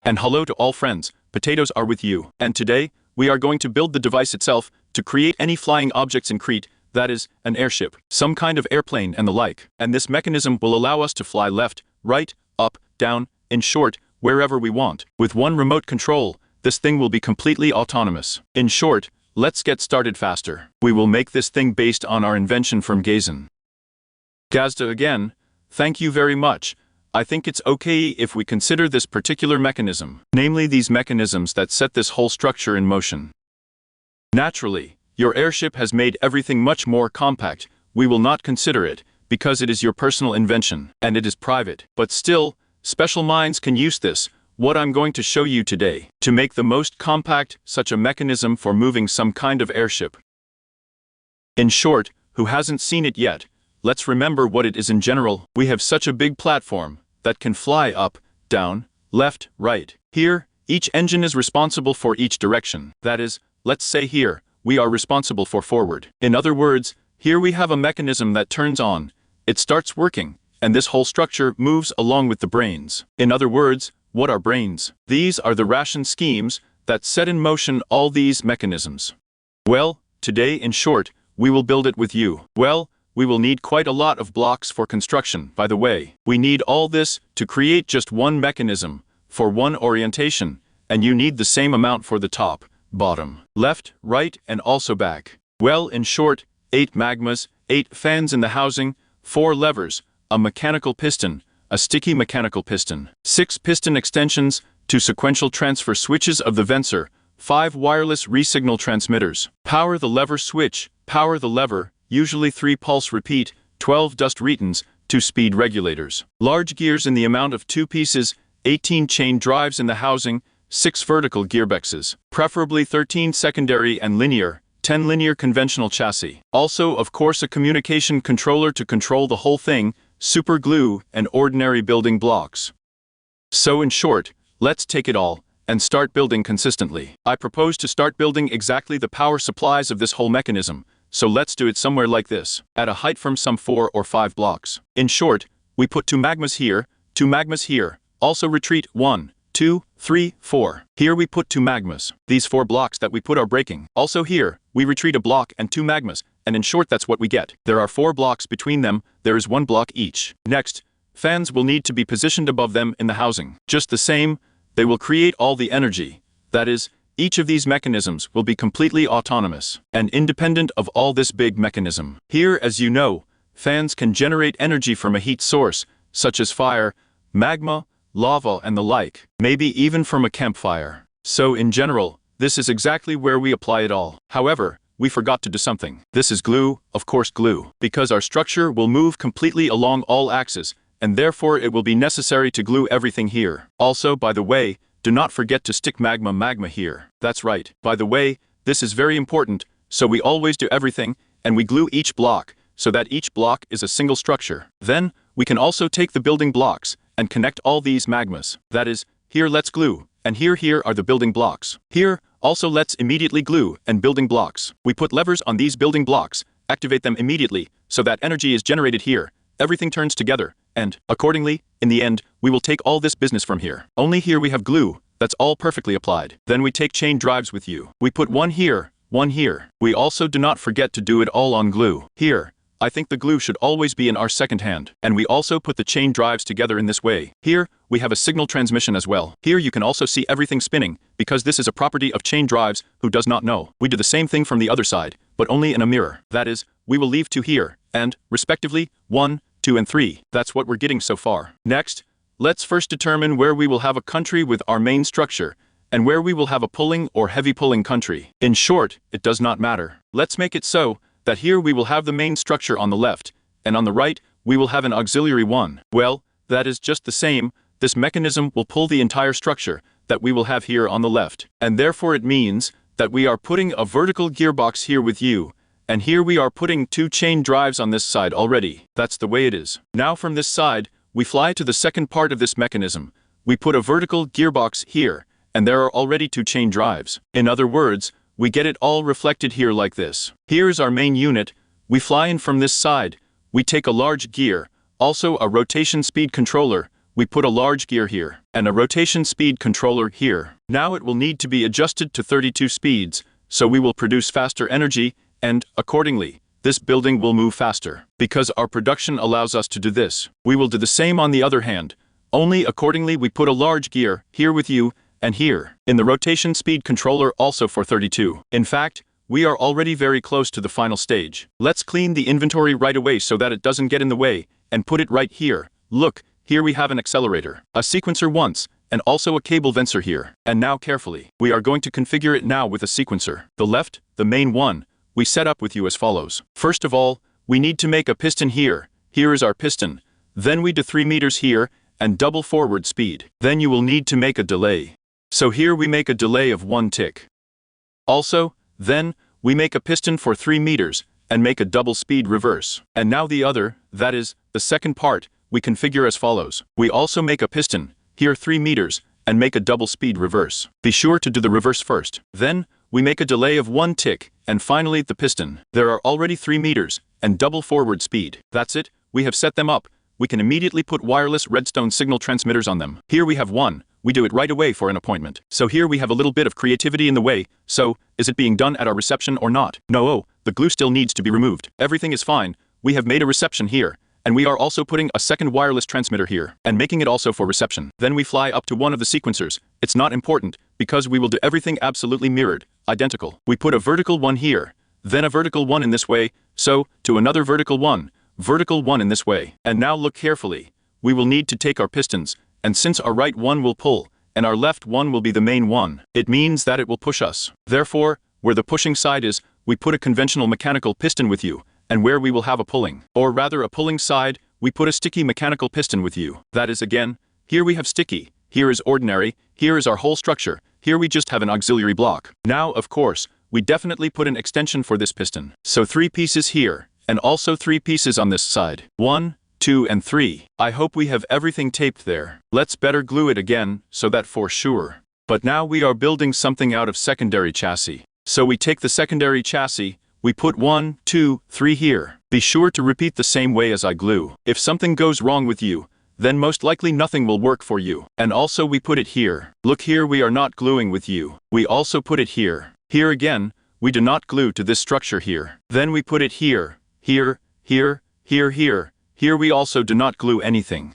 And hello to all friends, potatoes are with you. And today, we are going to build the device itself to create any flying objects in Crete, that is, an airship, some kind of airplane and the like. And this mechanism will allow us to fly left, right, up, down, in short, wherever we want. With one remote control, this thing will be completely autonomous. In short, let's get started faster. We will make this thing based on our invention from Gazan. Gazda again, thank you very much. I think it's okay if we consider this particular mechanism, namely these mechanisms that set this whole structure in motion. Naturally, your airship has made everything much more compact. We will not consider it, because it is your personal invention, and it is private. But still, special minds can use this, what I'm going to show you today, to make the most compact such a mechanism for moving some kind of airship. In short, who hasn't seen it yet, let's remember what it is in general. We have such a big platform that can fly up, down, left, right. Here, each engine is responsible for each direction. That is, let's say here, we are responsible for forward. In other words, here we have a mechanism that turns on, it starts working, and this whole structure moves along with the brains. In other words, what are brains? These are the ration schemes that set in motion all these mechanisms. Well, today in short, we will build it with you. Well, we will need quite a lot of blocks for construction, by the way. We need all this to create just one mechanism, for one orientation, and you need the same amount for the top, bottom, left, right, and also back. Well, in short, 8 magmas, 8 fans in the housing, 4 levers, a mechanical piston, a sticky mechanical piston, 6 piston extensions, 2 sequential transfer switches of the Venser, 5 wireless resignal transmitters. Power the lever switch, power the lever, usually 3 pulse repeat, 12 dust retons, 2 speed regulators. Large gears in the amount of 2 pieces, 18 chain drives in the housing, 6 vertical gearboxes, preferably 13 secondary and linear, 10 linear conventional chassis. Also, of course, a communication controller to control the whole thing, super glue, and ordinary building blocks. So in short, let's take it all and start building consistently. I propose to start building exactly the power supplies of this whole mechanism, so let's do it somewhere like this, at a height from some 4 or 5 blocks. In short, we put 2 magmas here, 2 magmas here, also retreat 1, 2, 3, 4. Here we put 2 magmas. These 4 blocks that we put are breaking. Also here, we retreat a block and 2 magmas, and in short that's what we get. There are 4 blocks between them, there is 1 block each. Next, fans will need to be positioned above them in the housing. Just the same, they will create all the energy. That is, each of these mechanisms will be completely autonomous and independent of all this big mechanism. Here, as you know, fans can generate energy from a heat source, such as fire, magma, lava, and the like, maybe even from a campfire. So in general, this is exactly where we apply it all. However, we forgot to do something. This is glue, of course glue, because our structure will move completely along all axes, and therefore it will be necessary to glue everything here. Also, by the way, do not forget to stick magma here. That's right. By the way, this is very important, so we always do everything, and we glue each block, so that each block is a single structure. Then, we can also take the building blocks, and connect all these magmas. That is, here let's glue, and here are the building blocks. Here, also let's immediately glue, and building blocks. We put levers on these building blocks, activate them immediately, so that energy is generated here, everything turns together, and, accordingly, in the end, we will take all this business from here. Only here we have glue, that's all perfectly applied. Then we take chain drives with you. We put 1 here, 1 here. We also do not forget to do it all on glue. Here, I think the glue should always be in our second hand. And we also put the chain drives together in this way. Here, we have a signal transmission as well. Here you can also see everything spinning, because this is a property of chain drives, who does not know. We do the same thing from the other side, but only in a mirror. That is, we will leave 2 here, and, respectively, 1, 2, and 3. That's what we're getting so far. Next, let's first determine where we will have a country with our main structure, and where we will have a pulling or heavy pulling country. In short, it does not matter. Let's make it so that here we will have the main structure on the left, and on the right, we will have an auxiliary one. Well, that is just the same, this mechanism will pull the entire structure that we will have here on the left. And therefore it means that we are putting a vertical gearbox here with you, and here we are putting 2 chain drives on this side already. That's the way it is. Now from this side, we fly to the second part of this mechanism. We put a vertical gearbox here, and there are already 2 chain drives. In other words, we get it all reflected here like this. Here's our main unit. We fly in from this side. We take a large gear, also a rotation speed controller, we put a large gear here, and a rotation speed controller here. Now it will need to be adjusted to 32 speeds, so we will produce faster energy, and, accordingly, this building will move faster. Because our production allows us to do this, we will do the same on the other hand. Only accordingly we put a large gear, here with you, and here, in the rotation speed controller also for 32. In fact, we are already very close to the final stage. Let's clean the inventory right away so that it doesn't get in the way, and put it right here. Look, here we have an accelerator, a sequencer once, and also a cable vencer here. And now carefully, we are going to configure it now with a sequencer. The left, the main one, we set up with you as follows. First of all, we need to make a piston here. Here is our piston. Then we do 3 meters here, and double forward speed. Then you will need to make a delay. So here we make a delay of 1 tick. Also, then, we make a piston for 3 meters, and make a double speed reverse. And now the other, that is, the second part, we configure as follows. We also make a piston, here 3 meters, and make a double speed reverse. Be sure to do the reverse first. Then, we make a delay of 1 tick, and finally the piston. There are already 3 meters, and double forward speed. That's it, we have set them up. We can immediately put wireless redstone signal transmitters on them. Here we have one. We do it right away for an appointment. So here we have a little bit of creativity in the way. So, is it being done at our reception or not? No, the glue still needs to be removed. Everything is fine. We have made a reception here. And we are also putting a second wireless transmitter here, and making it also for reception. Then we fly up to one of the sequencers. It's not important, because we will do everything absolutely mirrored, identical. We put a vertical one here, then a vertical one in this way, so, to another vertical one in this way. And now look carefully. We will need to take our pistons, and since our right one will pull, and our left one will be the main one, it means that it will push us. Therefore, where the pushing side is, we put a conventional mechanical piston with you, and where we will have a pulling, or rather a pulling side, we put a sticky mechanical piston with you. That is again, here we have sticky, here is ordinary, here is our whole structure, here we just have an auxiliary block. Now, of course, we definitely put an extension for this piston. So 3 pieces here, and also 3 pieces on this side. 1, 2, and 3. I hope we have everything taped there. Let's better glue it again, so that for sure. But now we are building something out of secondary chassis. So we take the secondary chassis, we put 1, 2, 3 here. Be sure to repeat the same way as I glue. If something goes wrong with you, then most likely nothing will work for you. And also we put it here. Look here, we are not gluing with you. We also put it here. Here again, we do not glue to this structure here. Then we put it here, here, here, here, here. Here we also do not glue anything.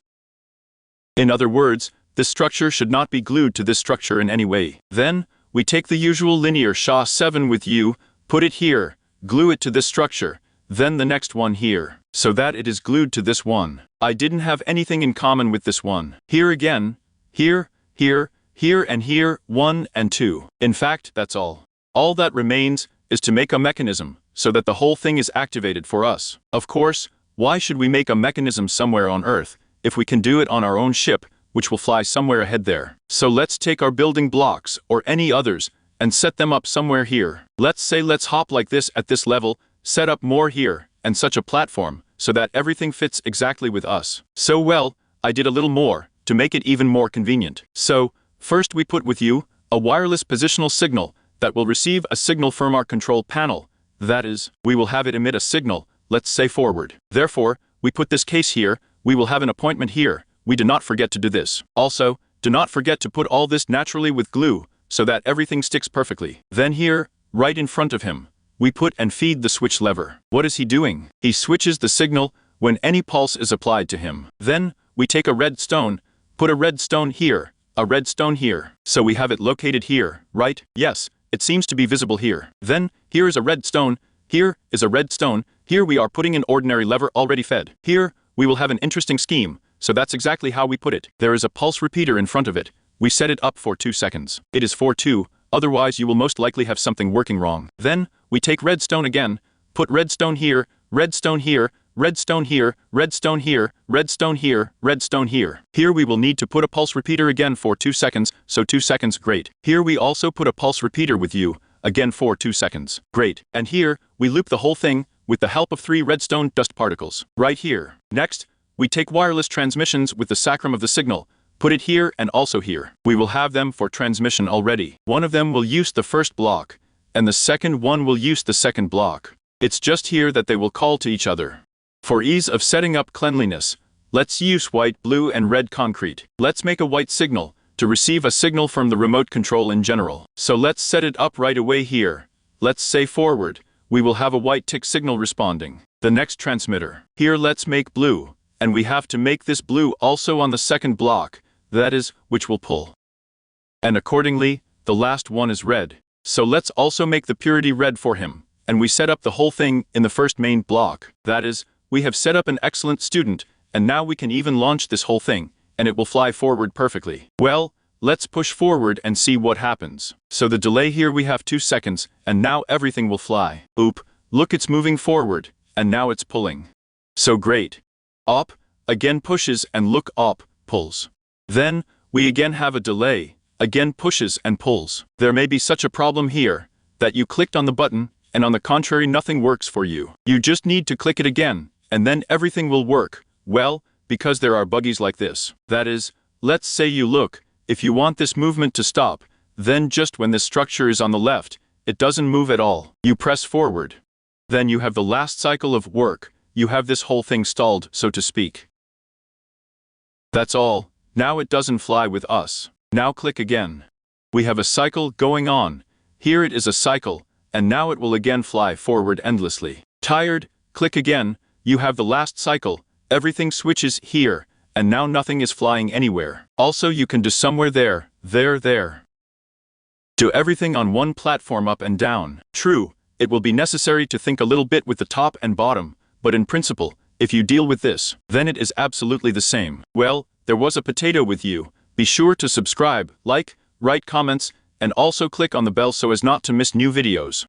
In other words, this structure should not be glued to this structure in any way. Then, we take the usual linear SHA-7 with you, put it here, glue it to this structure, then the next one here, so that it is glued to this one. I didn't have anything in common with this one. Here again, here, here, here and here, 1 and 2. In fact, that's all. All that remains is to make a mechanism, so that the whole thing is activated for us. Of course, why should we make a mechanism somewhere on Earth, if we can do it on our own ship, which will fly somewhere ahead there? So let's take our building blocks, or any others, and set them up somewhere here. Let's say let's hop like this at this level, set up more here, and such a platform, so that everything fits exactly with us. So well, I did a little more, to make it even more convenient. So, first we put with you, a wireless positional signal, that will receive a signal from our control panel. That is, we will have it emit a signal, let's say forward. Therefore, we put this case here, we will have an appointment here. We do not forget to do this. Also, do not forget to put all this naturally with glue, so that everything sticks perfectly. Then here, right in front of him, we put and feed the switch lever. What is he doing? He switches the signal when any pulse is applied to him. Then, we take a red stone, put a red stone here, a red stone here. So we have it located here, right? Yes, it seems to be visible here. Then, here is a red stone, here is a red stone, here we are putting an ordinary lever already fed. Here, we will have an interesting scheme, so that's exactly how we put it. There is a pulse repeater in front of it. We set it up for 2 seconds. It is for 2, otherwise you will most likely have something working wrong. Then, we take red stone again, put red stone here, red stone here, red stone here, red stone here, red stone here, red stone here. Here we will need to put a pulse repeater again for 2 seconds, so 2 seconds, great. Here we also put a pulse repeater with you, again for 2 seconds, great. And here, we loop the whole thing, with the help of 3 redstone dust particles, right here. Next, we take wireless transmissions with the sacrum of the signal, put it here and also here. We will have them for transmission already. One of them will use the first block, and the second one will use the second block. It's just here that they will call to each other. For ease of setting up cleanliness, Let's use white, blue, and red concrete. Let's make a white signal to receive a signal from the remote control in general. So let's set it up right away here. Let's say forward. We will have a white tick signal responding. The next transmitter. Here let's make blue, and we have to make this blue also on the second block, that is, which will pull. And accordingly, the last one is red. So let's also make the purity red for him, and we set up the whole thing in the first main block. That is, we have set up an excellent student, and now we can even launch this whole thing, and it will fly forward perfectly. Well, let's push forward and see what happens. So the delay here we have 2 seconds, and now everything will fly. Oop, look, it's moving forward, and now it's pulling. So great. Op, again pushes, and look, op, pulls. Then, we again have a delay, again pushes and pulls. There may be such a problem here, that you clicked on the button, and on the contrary nothing works for you. You just need to click it again, and then everything will work. Well, because there are buggies like this. That is, let's say you look, if you want this movement to stop, then just when this structure is on the left, it doesn't move at all. You press forward. Then you have the last cycle of work. You have this whole thing stalled, so to speak. That's all. Now it doesn't fly with us. Now click again. We have a cycle going on. Here it is a cycle, and now it will again fly forward endlessly. Tired? Click again. You have the last cycle. Everything switches here, and now nothing is flying anywhere. Also you can do somewhere there. Do everything on one platform up and down. True, it will be necessary to think a little bit with the top and bottom, but in principle, if you deal with this, then it is absolutely the same. Well, there was a potato with you. Be sure to subscribe, like, write comments, and also click on the bell so as not to miss new videos.